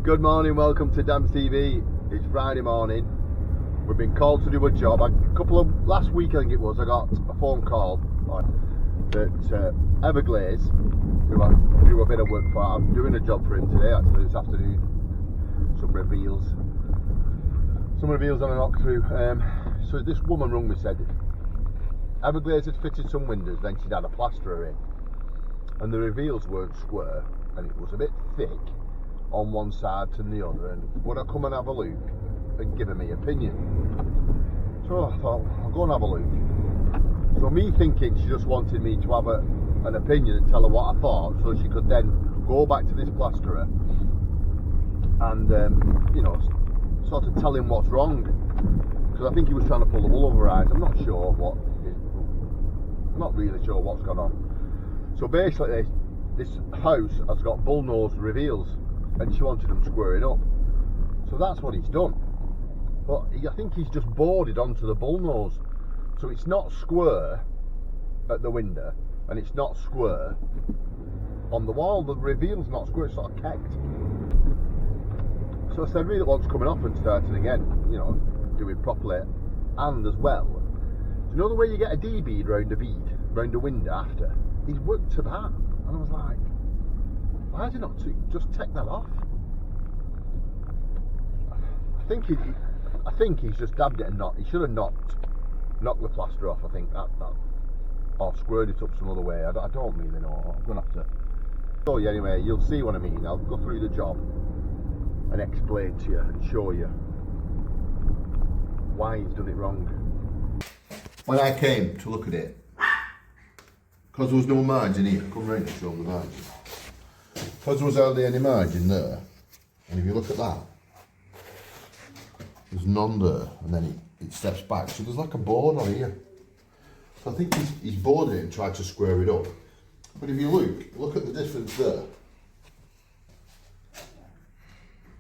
Good morning, welcome to DamsTV. It's Friday morning. We've been called to do a job. Last week I think it was, I got a phone call that Everglades, who I do a bit of work for, I'm doing a job for him today actually this afternoon. Some reveals on an knock through. So this woman rung me, said Everglades had fitted some windows, then she'd had a plasterer in. And the reveals weren't square and it was a bit thick on one side to the other, and would I come and have a look and give her my opinion? So I thought, I'll go and have a look. So me thinking she just wanted me to have an opinion and tell her what I thought, so she could then go back to this plasterer and you know, sort of tell him what's wrong, because I think he was trying to pull the wool over her eyes. I'm not really sure what's gone on. So basically this house has got bullnose reveals and she wanted them squaring up, so that's what he's done. But I think he's just boarded onto the bullnose, so it's not square at the window and it's not square on the wall. The reveal's not square, it's sort of kecked. So I said, really wants coming off and starting again, you know, doing properly. And as well, do you know the way you get a D bead round a window after? He's worked to that, and I was like, why did he not just take that off? I think he's just dabbed it and not. He should have knocked the plaster off. I think that or squared it up some other way. I don't really know. I'm gonna have to. So yeah, anyway, you'll see what I mean. I'll go through the job and explain to you and show you why he's done it wrong. When I came to look at it, because there was no margin here, come round and show them the margin. Because there was hardly any margin there, and if you look at that, there's none there, and then it steps back, so there's like a board on here. So I think he's boarded it and tried to square it up. But if you look at the difference there.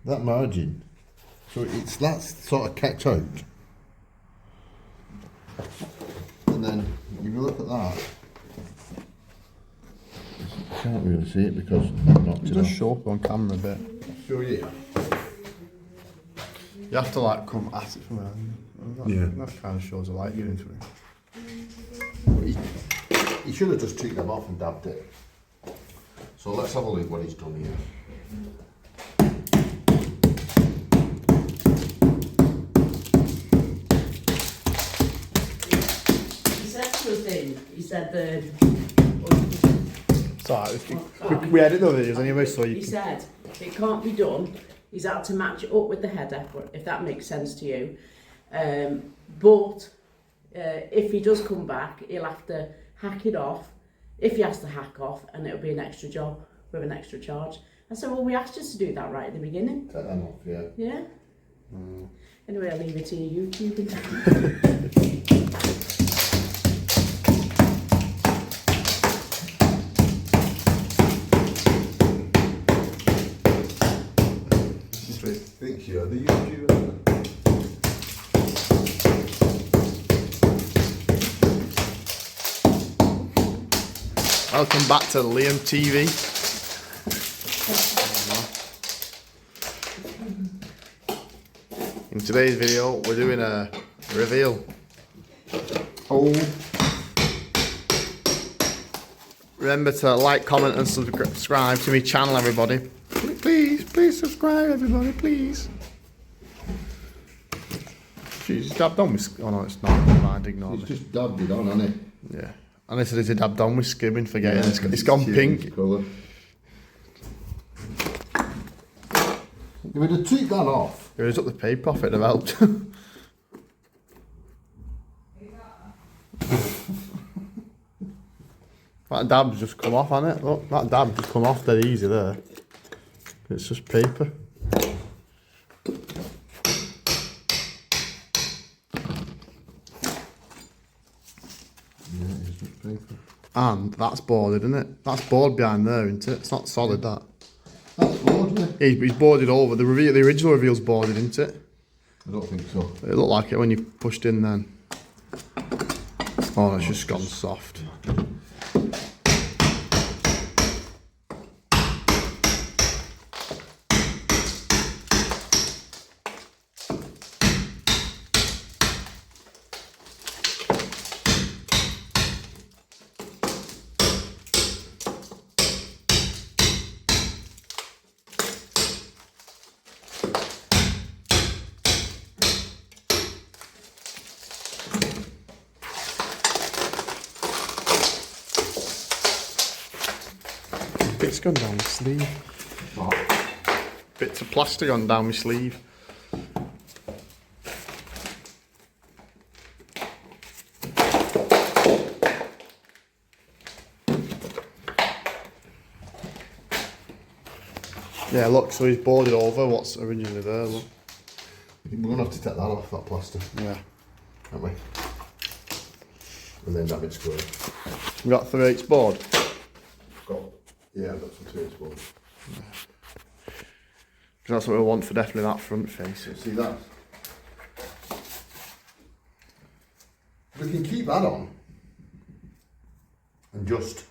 That margin, so that's sort of kept out. And then if you look at that, I can't really see it because I've knocked it off. Just show up on camera a bit. Show you. You have to like come at it from there. That kind of shows a light you're into it. He should have just took them off and dabbed it. So let's have a look what he's done here. He said the. Sorry, we edit the videos anyway, so you. He said it can't be done. He's had to match it up with the header, if that makes sense to you. But if he does come back, he'll have to hack it off. If he has to hack off, and it'll be an extra job with an extra charge. I said, well, we asked you to do that right at the beginning. Take them off, yeah. Yeah. Anyway, I'll leave it to you, YouTube. Think you're the YouTuber. Welcome back to DamsTV. In today's video, we're doing a reveal. Oh. Remember to like, comment, and subscribe to my channel, everybody. Please subscribe, everybody, please. She's dabbed on with. Oh no, it's not. Mind, ignore me. He's just dabbed it on, hasn't he? Yeah. And I said it's a dabbed on with skimming, forgetting it's gone pink. Colour. If we'd have took that off. It was up the paper off, it'd have helped. That dab's just come off, hasn't it? Look, that dab just come off dead easy there. It's just paper. Yeah, it's just paper. And that's boarded, isn't it? That's board behind there, isn't it? It's not solid, that. That's board, isn't it? He's boarded over. The original reveal's boarded, isn't it? I don't think so. It looked like it when you pushed in then. Oh, it's just gone soft. Bit's gone down my sleeve. What? Bits of plaster gone down my sleeve. Yeah, look, so he's boarded over what's originally there, look. We're going to have to take that off, that plaster. Yeah. Aren't we? And then damage square. We got 3/8 board. Yeah, I've got some 3/8 board. Because that's what we want for definitely that front face. See that? We can keep that on and just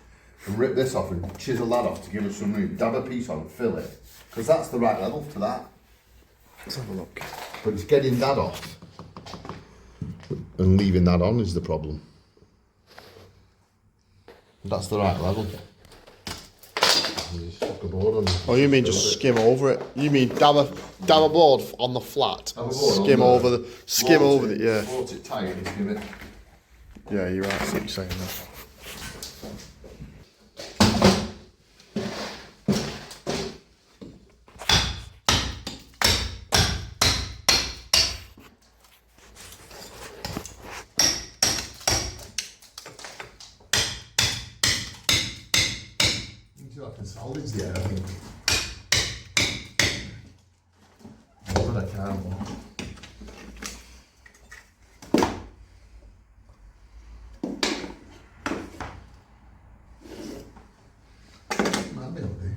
rip this off and chisel that off to give us some room. Dab a piece on, fill it, because that's the right level to that. Let's have a look. But it's getting that off and leaving that on is the problem. That's the right level. Just fuck a board on. Oh, you mean just skim over it? You mean dab a board on the flat, skim over the, yeah. Float it tight and skim it. Yeah, you're right. I see what you're saying there. Salvage there, I think. Not that I can, might be able to.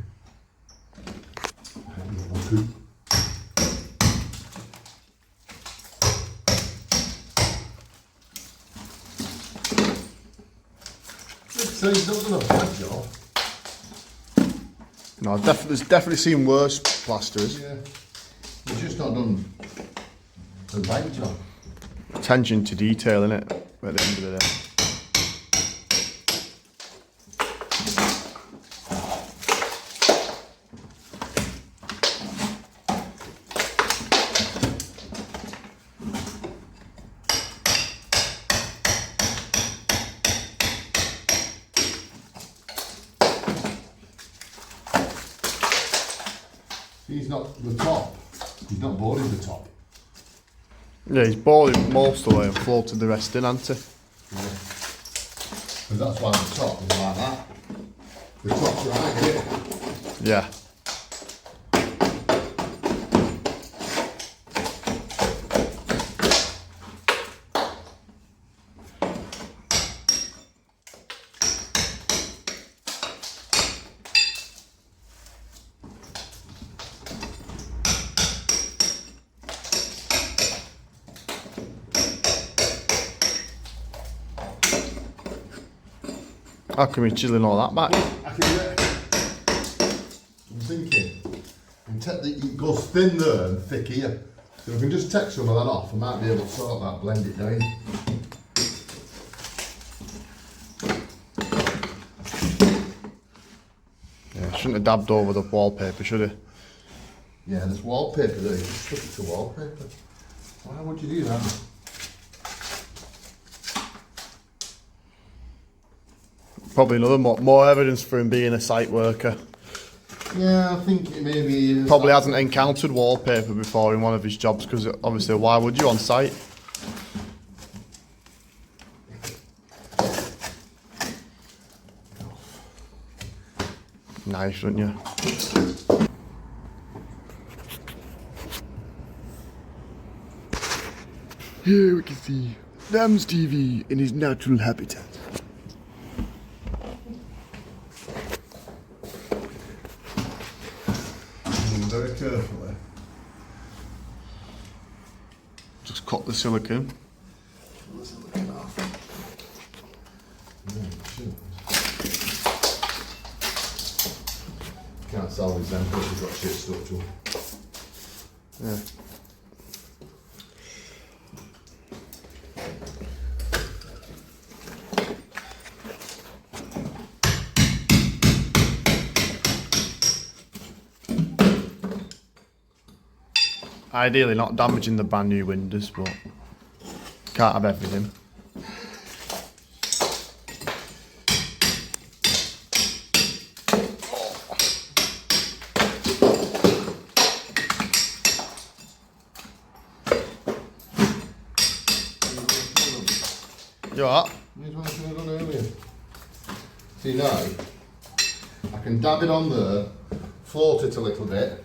So he's not done a bad job. No, there's definitely seen worse plasterers. Yeah. He's just not done a right job. Attention to detail, innit? At the end of the day. He's not the top. He's not boarding the top. Yeah, he's boarded most of the way and floated the rest in, hasn't he? Yeah. And that's why the top is like that. The top's right here. Yeah. How come you're chiseling all that back? I can get it. I'm thinking. And it goes thin there and thick here. So if we can just take some of that off, I might be able to sort that, blend it down. Yeah, shouldn't have dabbed over the wallpaper, should he? Yeah, there's wallpaper there, you just stick it to wallpaper. Why would you do that? Probably another more evidence for him being a site worker. Yeah, I think it maybe... Probably hasn't encountered wallpaper before in one of his jobs, because obviously why would you on site? Nice, wouldn't you? Here we can see DamsTV in his natural habitat. Very carefully. Just cut the silicone. Can't salvage them because we've got shit structural. Yeah. Ideally not damaging the brand new windows, but can't have everything. You what? Here's what I should have done earlier. See now, I can dab it on there, float it a little bit.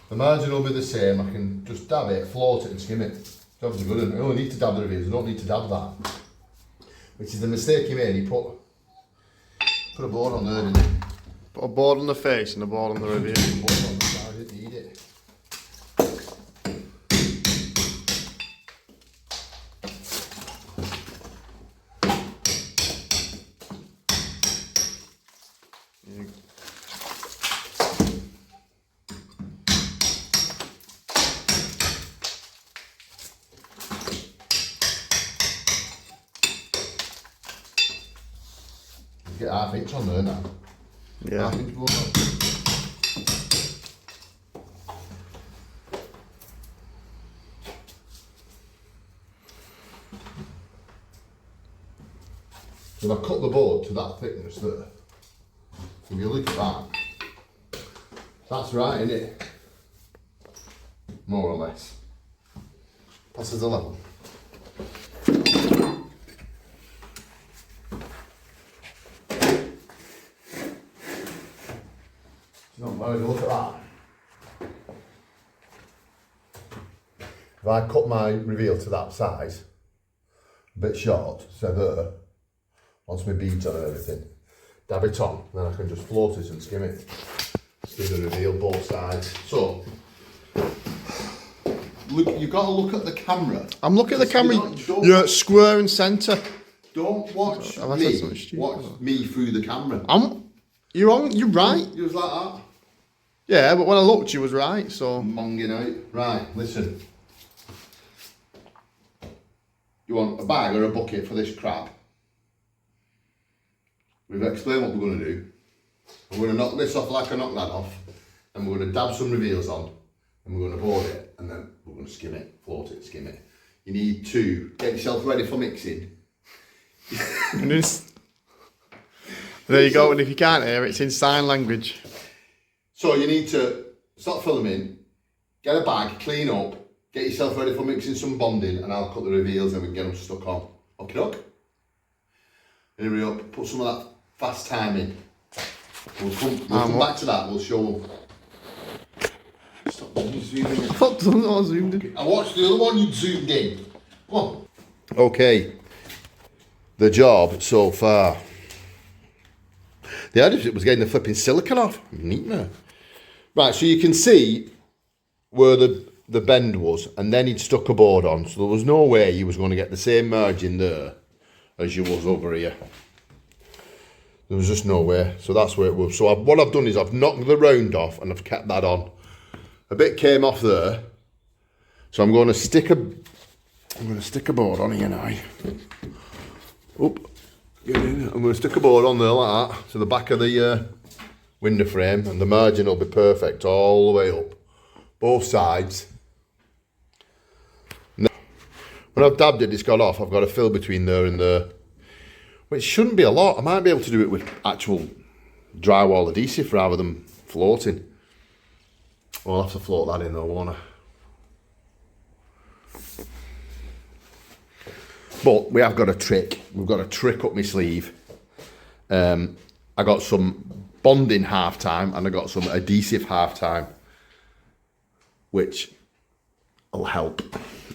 The margin will be the same. I can just dab it, float it and skim it. Job's good, and I only need to dab the reveals, I don't need to dab that. Which is the mistake he made, he put a board on there, didn't he? Put a board on the face and a board on the reveal. Board on the side, I didn't need it. Get half inch on there now. Yeah. Half inch board on. So I cut the board to that thickness there. If you look at that, that's right, isn't it? More or less. Passes the level. Not bad, look at that. If I cut my reveal to that size, a bit short, so there, once my beads on and everything, dab it on, then I can just float it and skim it. Skim the reveal both sides. So, look, you've got to look at the camera. I'm looking at the camera. Don't- You're square and centre. Don't watch Have I said something me. stupid? Watch me through the camera. You're on. You're right. You was like that. Yeah, but when I looked, you was right. So Monging out. Right, listen. You want a bag or a bucket for this crap? We've explained what we're going to do. We're going to knock this off like I knocked that off, and we're going to dab some reveals on, and we're going to board it, and then we're going to skim it, float it, skim it. You need to get yourself ready for mixing. there you go. And if you can't hear, it's in sign language. So you need to stop filming, get a bag, clean up, get yourself ready for mixing some bonding, and I'll cut the reveals and we can get them stuck on. Okie doke. Hurry up, put some of that fast time in. We'll come back to that, we'll show them. Stop zooming in. I zoomed in. I watched the other one you zoomed in. Come on. Okay. The job so far. The idea was getting the flipping silicone off. Neat, man. Right, so you can see where the bend was, and then he'd stuck a board on, so there was no way you was going to get the same margin there as you was over here. There was just no way, so that's where it was. So what I've done is I've knocked the round off and I've kept that on. A bit came off there, so I'm going to stick a board on here now. Oop. Get in. I'm going to stick a board on there like that to the back of the window frame, and the margin will be perfect all the way up, both sides. Now, when I've dabbed it, it's got off. I've got to fill between there and there, which shouldn't be a lot. I might be able to do it with actual drywall adhesive rather than floating. I'll have to float that in though, won't I? But we have got a trick. We've got a trick up my sleeve. I got some bonding half time and I got some adhesive half time, which will help.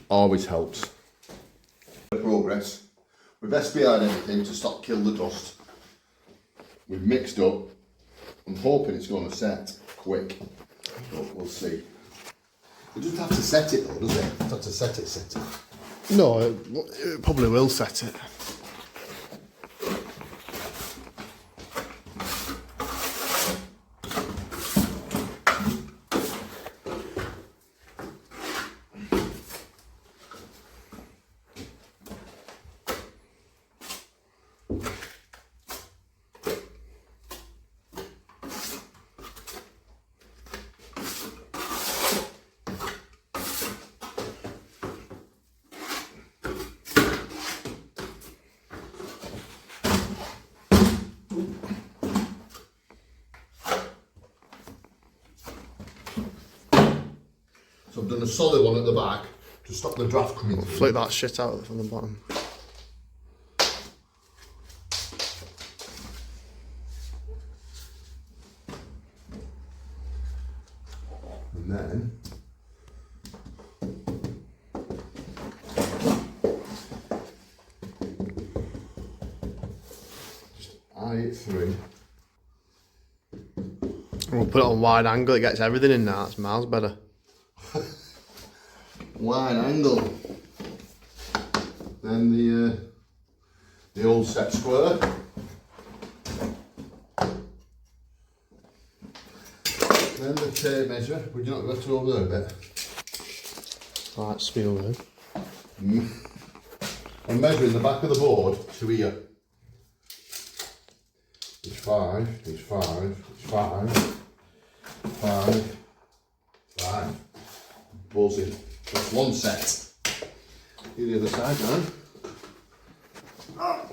Always helps. Progress. We've SBI'd everything to stop kill the dust. We've mixed up. I'm hoping it's going to set quick, but we'll see. It doesn't have to set it though, does it? It doesn't have to set it. No, it probably will set it. So I've done a solid one at the back to stop the draft coming through. Flick that shit out from the bottom. And then just eye it through. We'll put it on wide angle, it gets everything in now, it's miles better. Wide angle. Then the old set square. Then the tape measure. Would you not go to over there a bit? Right, spiel then. I'm measuring the back of the board to here. It's 5, it's 5, it's 5, 5, 5. Buzzing. That's one set. Do the other side now.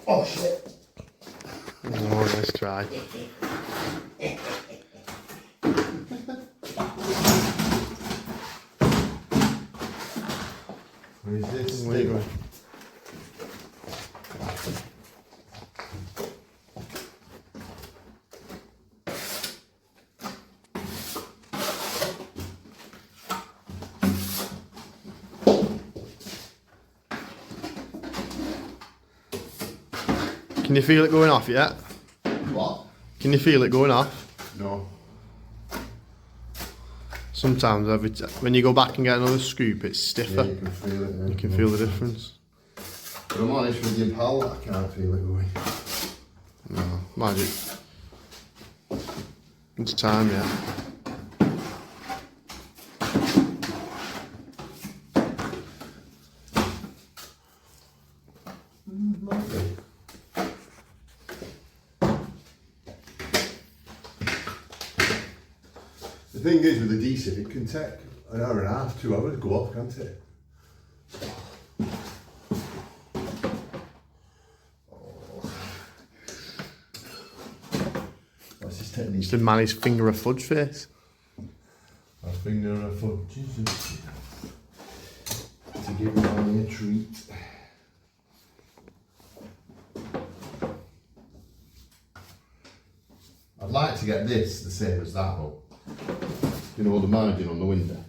Oh shit. Oh, nice try. Where is this? Where you going? Can you feel it going off yet? What? Can you feel it going off? No. Sometimes when you go back and get another scoop, it's stiffer. Yeah, you can feel it. Yeah. You can feel the difference. But I'm honest with you, pal, I can't feel it going. No, magic. It's time yet. The thing is with adhesive, it can take an hour and a half, 2 hours to go off, can't it? What's this technique? Just did Manny's finger a fudge face. My finger a foot, Jesus. To give Manny a treat. I'd like to get this the same as that one. You know, the margin on the window.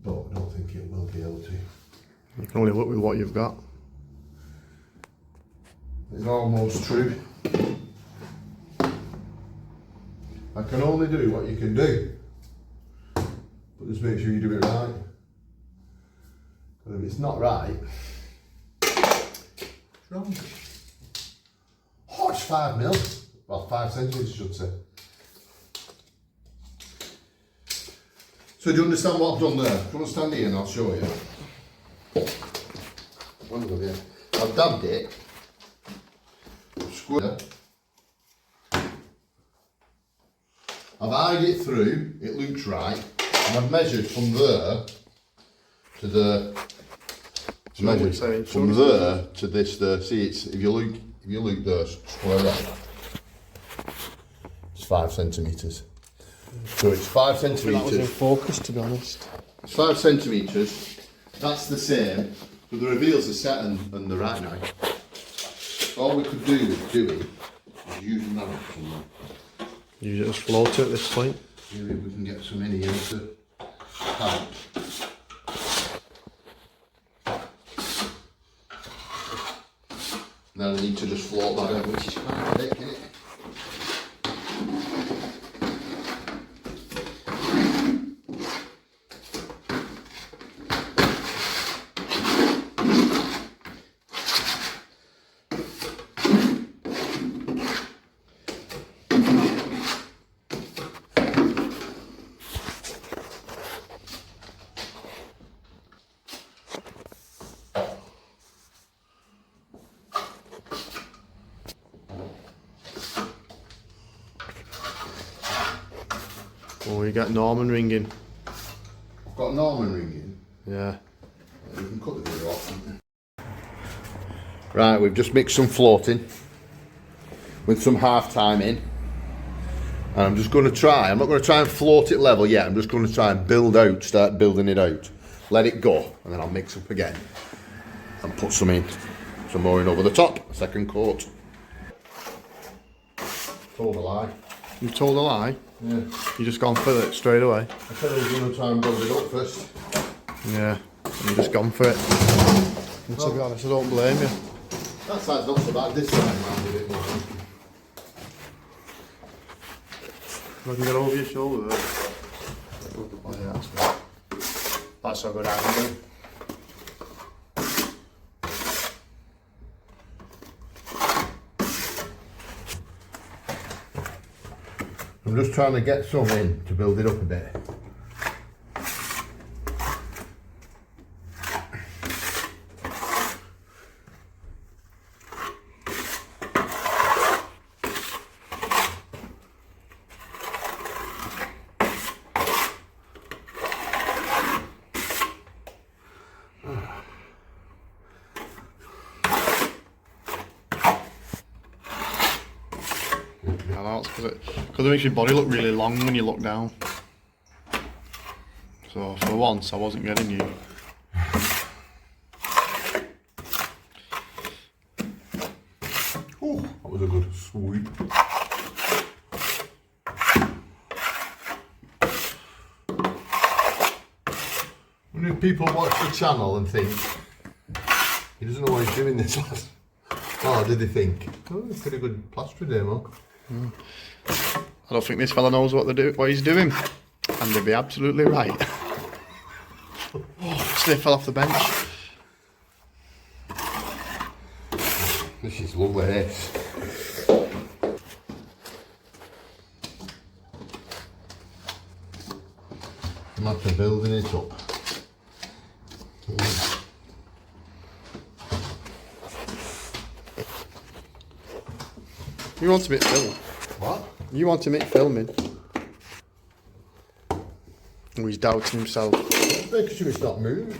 But I don't think it will be able to. You can only work with what you've got. It's almost true. I can only do what you can do. But just make sure you do it right. But if it's not right, it's wrong. Oh, it's 5 mil. Well, 5 centimetres, I should say. So do you understand what I've done there? Do you want to stand here and I'll show you? I've dabbed it, square. I've eyed it through, it looks right, and I've measured from there to the from there to this there. See, it's if you look there, square up. It's 5 centimetres. So it's 5 centimetres. That was in focus, to be honest. It's 5 centimetres. That's the same. But the reveals are set and they're right now. All we could do with doing is using that option. You just float it at this point. Maybe we can get some in here to help. Now we need to just float that out, which is quite thick, isn't it? Oh, you got Norman ringing. I've got Norman ringing. Yeah. You can cut the video off, can't you? Right, we've just mixed some floating with some half time in. And I'm just going to try, I'm not going to try and float it level yet, I'm just going to try and start building it out. Let it go, and then I'll mix up again. And put some more in over the top, second coat. Told a lie. You told a lie? Yeah. You just gone for it straight away. I said I was going to try and build it up first. Yeah, you just gone for it. And to be honest, I don't blame you. That side's not so bad, this side might be a bit more. I can get over your shoulder there. Oh yeah, that's good. That's a good angle. I'm just trying to get some in to build it up a bit. I know, it's because it makes your body look really long when you look down. So for once I wasn't getting you. Oh, that was a good sweep. I mean, people watch the channel and think, he doesn't know why he's doing this. Oh, did they think? Oh, it's pretty good plaster demo. I don't think this fella knows what he's doing, and they'd be absolutely right. Oh, still fell off the bench. This is lovely, this. I'm after building it up. You want to make film? What? You want to make filming? Oh, he's doubting himself. Making sure it's not moved.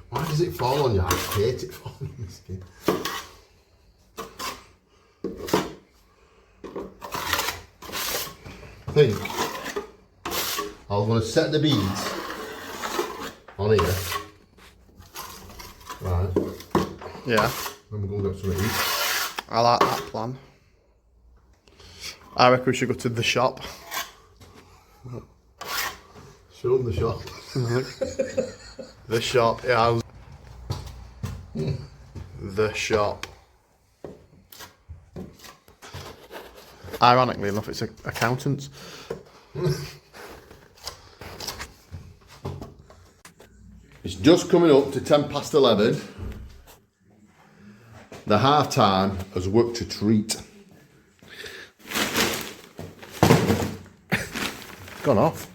Why does it fall on you? I hate it falling on the skin. I think I'm going to set the beads on here. Right. Yeah, Then we're going to go some of these. I like that plan. I reckon we should go to the shop. Show them the shop. The shop, yeah. The shop. Ironically enough, it's accountants. It's just coming up to 10 past 11. The half time has worked a treat. Gone off.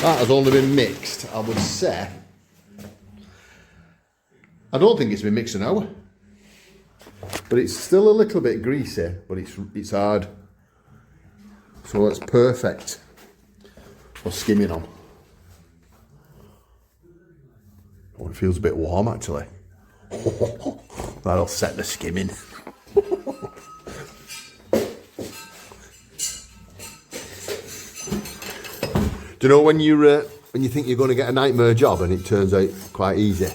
That has only been mixed, I would say. I don't think it's been mixed an hour. But it's still a little bit greasy, but it's hard. So that's perfect for skimming on. Oh, it feels a bit warm actually. That'll set the skimming. Do you know when you think you're going to get a nightmare job and it turns out quite easy?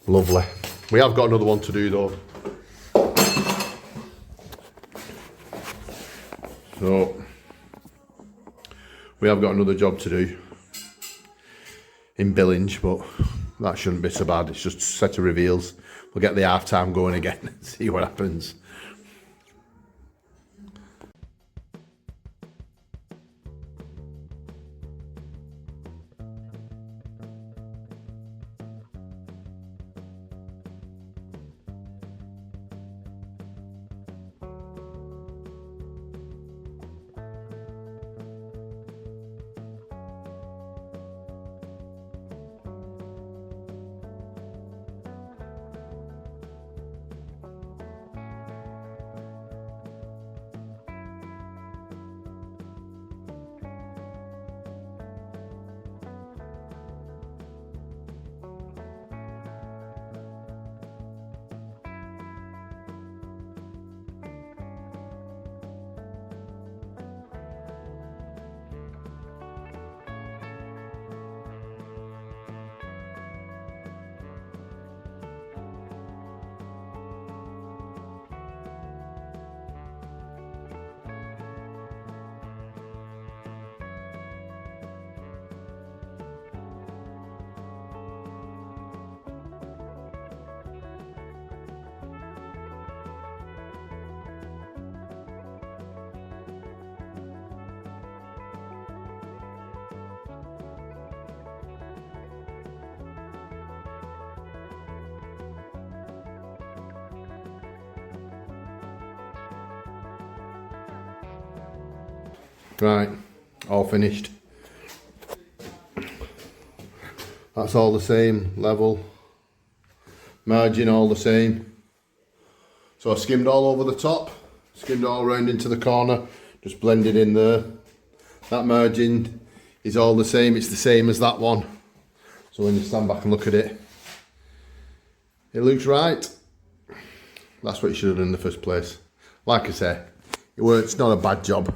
Lovely. We have got another one to do though. So we have got another job to do in Billinge, but that shouldn't be so bad. It's just a set of reveals. We'll get the half time going again and see what happens. Right, all finished. That's all the same level. Margin all the same. So I skimmed all over the top, skimmed all around into the corner, just blended in there. That margin is all the same, it's the same as that one. So when you stand back and look at it, it looks right. That's what you should have done in the first place. Like I say, it's not a bad job.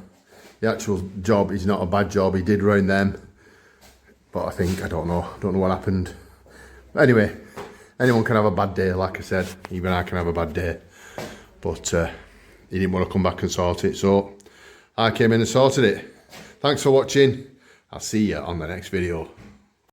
The actual job is not a bad job. He did round them. But I don't know what happened. But anyway, anyone can have a bad day, like I said. Even I can have a bad day. But he didn't want to come back and sort it. So I came in and sorted it. Thanks for watching. I'll see you on the next video.